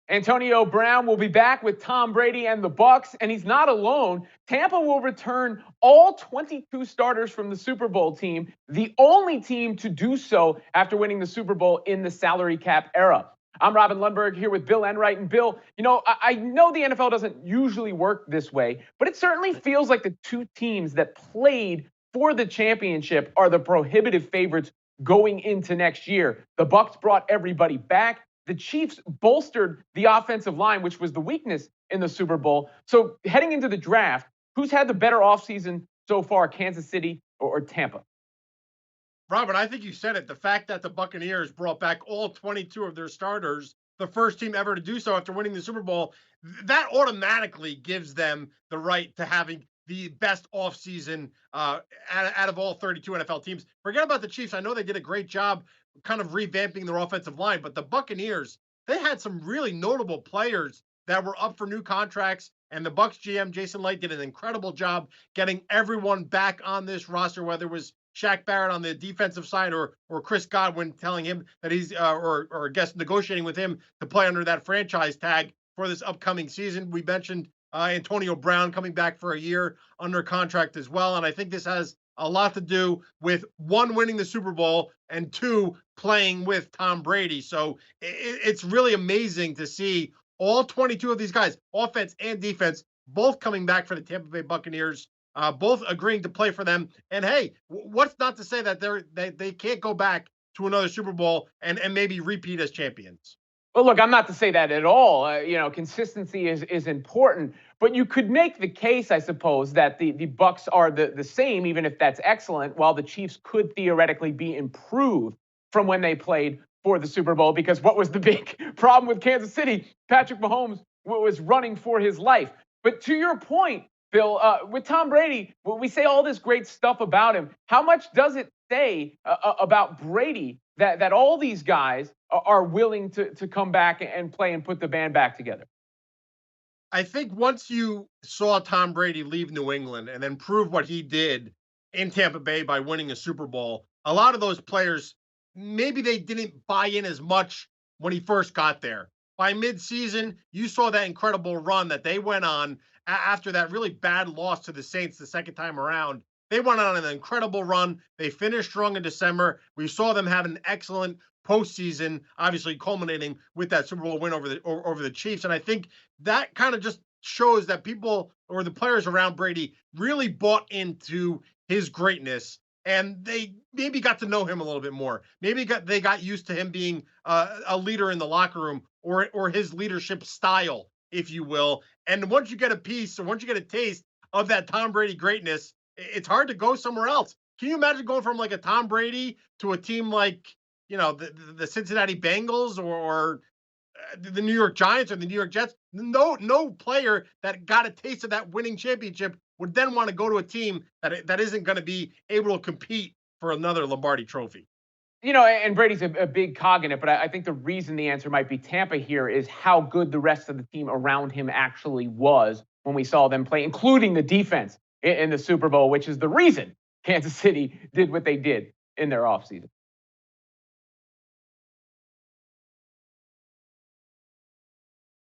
Antonio Brown will be back with Tom Brady and the Bucs, and he's not alone. Tampa will return all 22 starters from the Super Bowl team, the only team to do so after winning the Super Bowl in the salary cap era. I'm Robin Lundberg here with Bill Enright. And Bill, I know the NFL doesn't usually work this way, but it certainly feels like the two teams that played for the championship are the prohibitive favorites going into next year. The Bucs brought everybody back. The Chiefs bolstered the offensive line, which was the weakness in the Super Bowl. So heading into the draft, who's had the better offseason so far, Kansas City or Tampa? Robert, I think you said it. The fact that the Buccaneers brought back all 22 of their starters, the first team ever to do so after winning the Super Bowl, that automatically gives them the right to having the best offseason out of all 32 NFL teams. Forget about the Chiefs. I know they did a great job kind of revamping their offensive line, but the Buccaneers, they had some really notable players that were up for new contracts. And the Bucs GM, Jason Light, did an incredible job getting everyone back on this roster, whether it was Shaq Barrett on the defensive side or Chris Godwin telling him that he's or I guess negotiating with him to play under that franchise tag for this upcoming season. We mentioned Antonio Brown coming back for a year under contract as well. And I think this has a lot to do with one, winning the Super Bowl, and two, playing with Tom Brady. So it's really amazing to see all 22 of these guys, offense and defense, both coming back for the Tampa Bay Buccaneers, both agreeing to play for them. And hey, what's not to say that they can't go back to another Super Bowl and maybe repeat as champions? Well, look, I'm not to say that at all. Consistency is important, but you could make the case, I suppose, that the Bucs are the same, even if that's excellent, while the Chiefs could theoretically be improved from when they played for the Super Bowl. Because what was the big problem with Kansas City? Patrick Mahomes was running for his life. But to your point, Bill, with Tom Brady, we say all this great stuff about him. How much does it say about Brady that all these guys are willing to come back and play and put the band back together? I think once you saw Tom Brady leave New England and then prove what he did in Tampa Bay by winning a Super Bowl, a lot of those players, maybe they didn't buy in as much when he first got there. By midseason, you saw that incredible run that they went on after that really bad loss to the Saints the second time around. They went on an incredible run. They finished strong in December. We saw them have an excellent postseason, obviously culminating with that Super Bowl win over the Chiefs. And I think that kind of just shows that people or the players around Brady really bought into his greatness, and they maybe got to know him a little bit more. Maybe they got used to him being a leader in the locker room or his leadership style, if you will. And once you get a piece or once you get a taste of that Tom Brady greatness, it's hard to go somewhere else. Can you imagine going from like a Tom Brady to a team like, the Cincinnati Bengals or the New York Giants or the New York Jets? No player that got a taste of that winning championship would then want to go to a team that isn't going to be able to compete for another Lombardi trophy. And Brady's a big cog in it, but I think the reason the answer might be Tampa here is how good the rest of the team around him actually was when we saw them play, including the defense in the Super Bowl, which is the reason Kansas City did what they did in their offseason.